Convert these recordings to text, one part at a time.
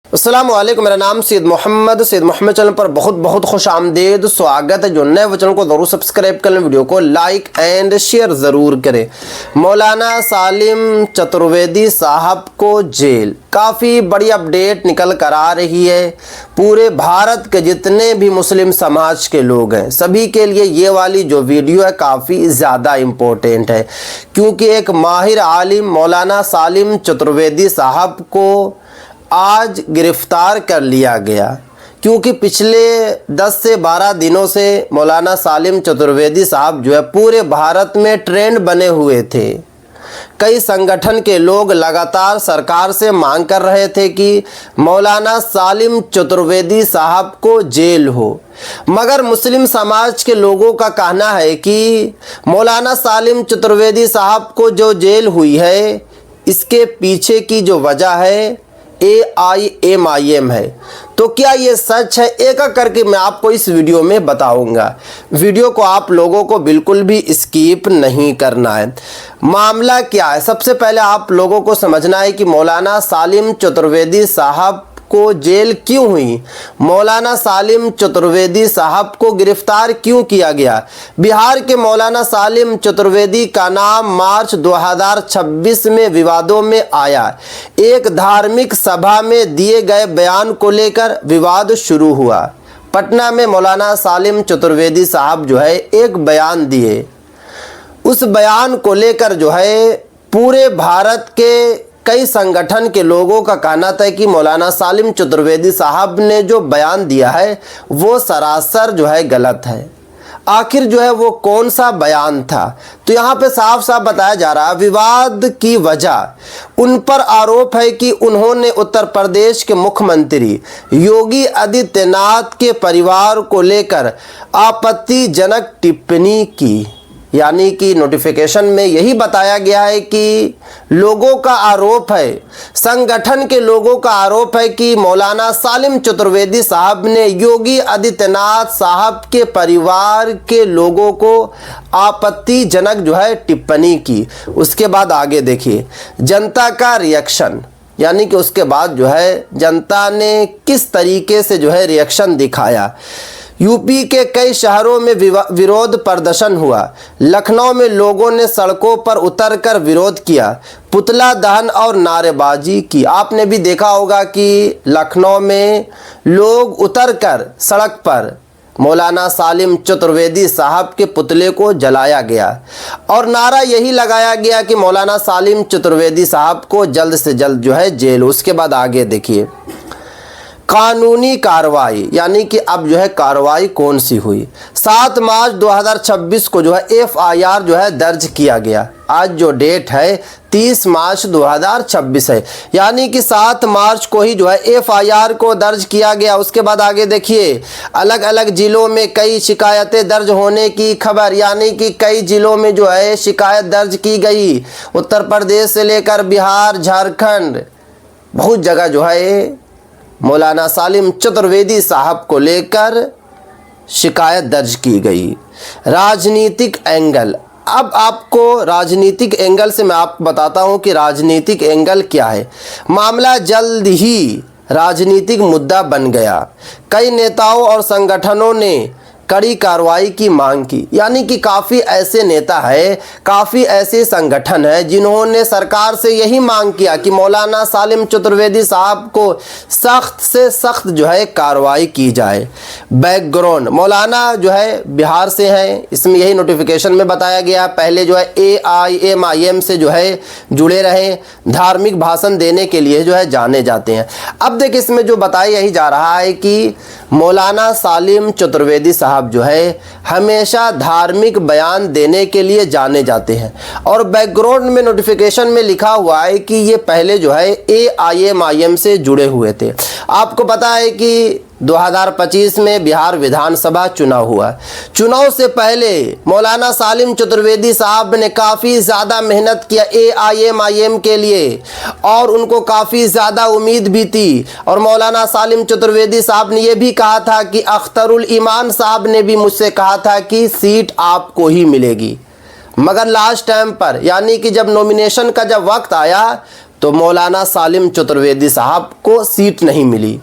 अस्सलाम वालेकुम। मेरा नाम सैयद मोहम्मद चैनल पर बहुत बहुत खुश आमदेद स्वागत है। जो नए वो चैनल को ज़रूर सब्सक्राइब कर लें, वीडियो को लाइक एंड शेयर ज़रूर करें। मौलाना सालिम चतुर्वेदी साहब को जेल, काफ़ी बड़ी अपडेट निकल कर आ रही है। पूरे भारत के जितने भी मुस्लिम समाज के लोग हैं सभी के लिए ये वाली जो वीडियो है काफ़ी ज़्यादा इम्पोर्टेंट है, क्योंकि एक माहिर आलिम मौलाना सालिम चतुर्वेदी साहब को आज गिरफ्तार कर लिया गया। क्योंकि पिछले 10 से 12 दिनों से मौलाना सालिम चतुर्वेदी साहब जो है पूरे भारत में ट्रेंड बने हुए थे। कई संगठन के लोग लगातार सरकार से मांग कर रहे थे कि मौलाना सालिम चतुर्वेदी साहब को जेल हो, मगर मुस्लिम समाज के लोगों का कहना है कि मौलाना सालिम चतुर्वेदी साहब को जो जेल हुई है इसके पीछे की जो वजह है AIMIM है। तो क्या ये सच है? एक एक करके मैं आपको इस वीडियो में बताऊंगा। वीडियो को आप लोगों को बिल्कुल भी स्किप नहीं करना है। मामला क्या है, सबसे पहले आप लोगों को समझना है कि मौलाना सालिम चतुर्वेदी साहब को जेल क्यों हुई, मौलाना सालिम चतुर्वेदी साहब को गिरफ्तार क्यों किया गया। बिहार के मौलाना सालिम चतुर्वेदी का नाम मार्च 2026 में विवादों में आया। एक धार्मिक सभा में दिए गए बयान को लेकर विवाद शुरू हुआ। पटना में मौलाना सालिम चतुर्वेदी साहब जो है एक बयान दिए। उस बयान को लेकर जो है पूरे भारत के कई संगठन के लोगों का कहना था कि मौलाना सालिम चतुर्वेदी साहब ने जो बयान दिया है वो सरासर जो है गलत है। आखिर जो है वो कौन सा बयान था, तो यहाँ पे साफ साफ बताया जा रहा है। विवाद की वजह उन पर आरोप है कि उन्होंने उत्तर प्रदेश के मुख्यमंत्री योगी आदित्यनाथ के परिवार को लेकर आपत्तिजनक टिप्पणी की। यानी कि नोटिफिकेशन में यही बताया गया है कि लोगों का आरोप है, संगठन के लोगों का आरोप है कि मौलाना सालिम चतुर्वेदी साहब ने योगी आदित्यनाथ साहब के परिवार के लोगों को आपत्तिजनक जो है टिप्पणी की। उसके बाद आगे देखिए जनता का रिएक्शन, यानी कि उसके बाद जो है जनता ने किस तरीके से जो है रिएक्शन दिखाया। यूपी के कई शहरों में विरोध प्रदर्शन हुआ। लखनऊ में लोगों ने सड़कों पर उतरकर विरोध किया, पुतला दहन और नारेबाजी की। आपने भी देखा होगा कि लखनऊ में लोग उतरकर सड़क पर मौलाना सालिम चतुर्वेदी साहब के पुतले को जलाया गया और नारा यही लगाया गया कि मौलाना सालिम चतुर्वेदी साहब को जल्द से जल्द जो है जेल। उसके बाद आगे देखिए कानूनी कार्रवाई, यानी कि अब जो है कार्रवाई कौन सी हुई। 7 मार्च 2026 को जो है FIR जो है दर्ज किया गया। आज जो डेट है 30 मार्च 2026 है, यानी कि 7 मार्च को ही जो है FIR को दर्ज किया गया। उसके बाद आगे देखिए अलग अलग ज़िलों में कई शिकायतें दर्ज होने की खबर, यानी कि कई ज़िलों में जो है शिकायत दर्ज की गई। उत्तर प्रदेश से लेकर बिहार, झारखंड, बहुत जगह जो है मौलाना सालिम चतुर्वेदी साहब को लेकर शिकायत दर्ज की गई। राजनीतिक एंगल, अब आपको राजनीतिक एंगल से मैं आपको बताता हूं कि राजनीतिक एंगल क्या है। मामला जल्द ही राजनीतिक मुद्दा बन गया। कई नेताओं और संगठनों ने कड़ी कार्रवाई की मांग की, यानी कि काफ़ी ऐसे नेता है, काफ़ी ऐसे संगठन हैं जिन्होंने सरकार से यही मांग किया कि मौलाना सालिम चतुर्वेदी साहब को सख्त से सख्त जो है कार्रवाई की जाए। बैकग्राउंड, मौलाना जो है बिहार से हैं, इसमें यही नोटिफिकेशन में बताया गया। पहले जो है AIMIM से जो है जुड़े रहे, धार्मिक भाषण देने के लिए जो है जाने जाते हैं। अब देखिए इसमें जो बताया यही जा रहा है कि मौलाना सालिम चतुर्वेदी साहब जो है हमेशा धार्मिक बयान देने के लिए जाने जाते हैं और बैकग्राउंड में नोटिफिकेशन में लिखा हुआ है कि ये पहले जो है AIMIM से जुड़े हुए थे। आपको पता है कि 2025 में बिहार विधानसभा चुनाव हुआ। चुनाव से पहले मौलाना सालिम चतुर्वेदी साहब ने काफ़ी ज़्यादा मेहनत किया AIMIM के लिए और उनको काफ़ी ज़्यादा उम्मीद भी थी। और मौलाना सालिम चतुर्वेदी साहब ने यह भी कहा था कि अख्तरुल ईमान साहब ने भी मुझसे कहा था कि सीट आपको ही मिलेगी, मगर लास्ट टाइम पर, यानी कि जब नॉमिनेशन का जब वक्त आया तो मौलाना सालिम चतुर्वेदी साहब को सीट नहीं मिली।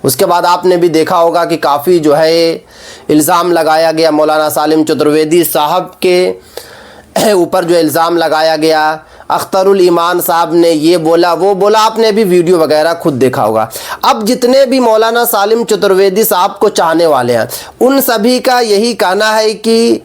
उसके बाद आपने भी देखा होगा कि काफ़ी जो है इल्ज़ाम लगाया गया मौलाना सालिम चतुर्वेदी साहब के ऊपर, जो इल्ज़ाम लगाया गया। अख्तरुल ईमान साहब ने ये बोला वो बोला, आपने भी वीडियो वगैरह खुद देखा होगा। अब जितने भी मौलाना सालिम चतुर्वेदी साहब को चाहने वाले हैं उन सभी का यही कहना है कि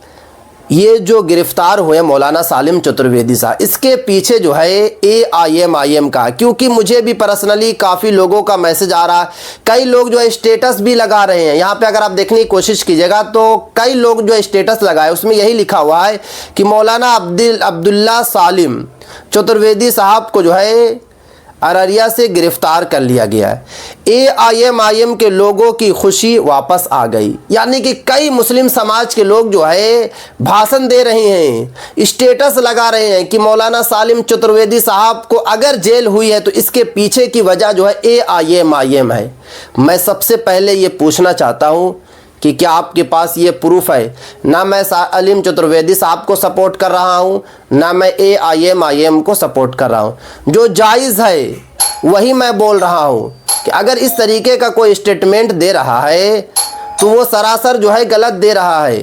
ये जो गिरफ्तार हुए मौलाना सालिम चतुर्वेदी साहब, इसके पीछे जो है AIM का, क्योंकि मुझे भी पर्सनली काफ़ी लोगों का मैसेज आ रहा है। कई लोग जो है स्टेटस भी लगा रहे हैं। यहाँ पे अगर आप देखने की कोशिश कीजिएगा तो कई लोग जो है स्टेटस लगाए, उसमें यही लिखा हुआ है कि मौलाना अब्दुल्ला सालिम चतुर्वेदी साहब को जो है अररिया से गिरफ्तार कर लिया गया है। AIM के लोगों की खुशी वापस आ गई। यानी कि कई मुस्लिम समाज के लोग जो है भाषण दे रहे हैं, स्टेटस लगा रहे हैं कि मौलाना सालिम चतुर्वेदी साहब को अगर जेल हुई है तो इसके पीछे की वजह जो है AIM है। मैं सबसे पहले ये पूछना चाहता हूँ कि क्या आपके पास ये प्रूफ है? ना मैं सालिम चतुर्वेदी साहब को सपोर्ट कर रहा हूँ, ना मैं AIM को सपोर्ट कर रहा हूँ। जो जायज़ है वही मैं बोल रहा हूँ कि अगर इस तरीके का कोई स्टेटमेंट दे रहा है तो वो सरासर जो है गलत दे रहा है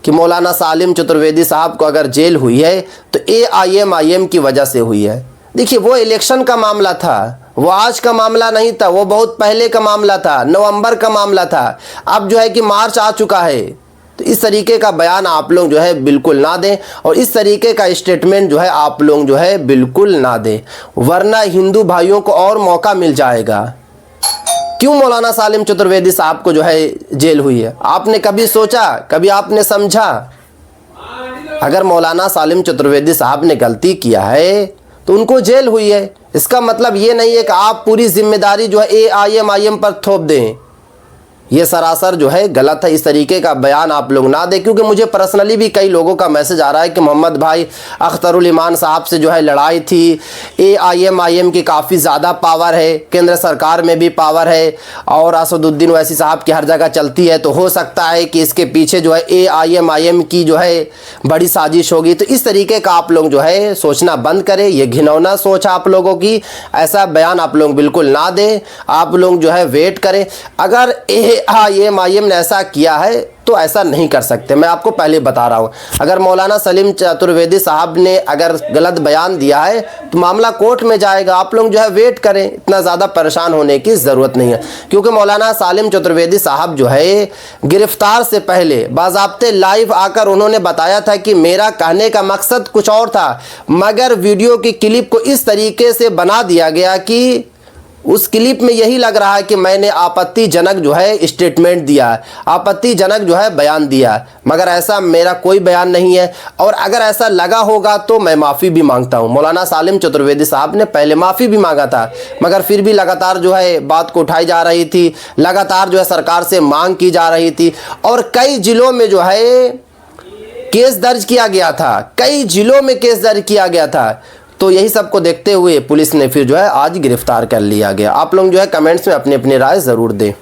कि मौलाना सालिम चतुर्वेदी साहब को अगर जेल हुई है तो AIM की वजह से हुई है। देखिए, वो इलेक्शन का मामला था, वो आज का मामला नहीं था, वो बहुत पहले का मामला था, नवंबर का मामला था। अब जो है कि मार्च आ चुका है। तो इस तरीके का बयान आप लोग जो है बिल्कुल ना दें और इस तरीके का स्टेटमेंट जो है आप लोग जो है बिल्कुल ना दें, वरना हिंदू भाइयों को और मौका मिल जाएगा। क्यों मौलाना सालिम चतुर्वेदी साहब को जो है जेल हुई है? आपने कभी सोचा, कभी आपने समझा? अगर मौलाना सालिम चतुर्वेदी साहब ने गलती किया है तो उनको जेल हुई है। इसका मतलब ये नहीं है कि आप पूरी जिम्मेदारी जो है AIM पर थोप दें। ये सरासर जो है गलत है। इस तरीके का बयान आप लोग ना दें, क्योंकि मुझे पर्सनली भी कई लोगों का मैसेज आ रहा है कि मोहम्मद भाई अख्तरुल ईमान साहब से जो है लड़ाई थी। AIM की काफ़ी ज़्यादा पावर है, केंद्र सरकार में भी पावर है और असदुद्दीन ओवैसी साहब की हर जगह चलती है, तो हो सकता है कि इसके पीछे जो है AIM की जो है बड़ी साजिश होगी। तो इस तरीके का आप लोग जो है सोचना बंद करें। ये घिनौना सोच आप लोगों की, ऐसा बयान आप लोग बिल्कुल ना दें। आप लोग जो है वेट करें। अगर AIM ने ऐसा किया है तो ऐसा नहीं कर सकते। मैं आपको पहले बता रहा हूँ, अगर मौलाना सलीम चतुर्वेदी साहब ने अगर गलत बयान दिया है तो मामला कोर्ट में जाएगा। आप लोग जो है वेट करें, इतना ज़्यादा परेशान होने की ज़रूरत नहीं है, क्योंकि मौलाना सालिम चतुर्वेदी साहब जो है गिरफ्तार से पहले बाज़ाब्ते लाइव आकर उन्होंने बताया था कि मेरा कहने का मकसद कुछ और था, मगर वीडियो की क्लिप को इस तरीके से बना दिया गया कि उस क्लिप में यही लग रहा है कि मैंने आपत्तिजनक जो है स्टेटमेंट दिया है, आपत्तिजनक जो है बयान दिया है, मगर ऐसा मेरा कोई बयान नहीं है। और अगर ऐसा लगा होगा तो मैं माफ़ी भी मांगता हूं। मौलाना सालिम चतुर्वेदी साहब ने पहले माफ़ी भी मांगा था, मगर फिर भी लगातार जो है बात को उठाई जा रही थी, लगातार जो है सरकार से मांग की जा रही थी और कई जिलों में जो है केस दर्ज किया गया था, कई जिलों में केस दर्ज किया गया था। तो यही सब को देखते हुए पुलिस ने फिर जो है आज गिरफ्तार कर लिया गया। आप लोग जो है कमेंट्स में अपनी अपनी राय ज़रूर दें।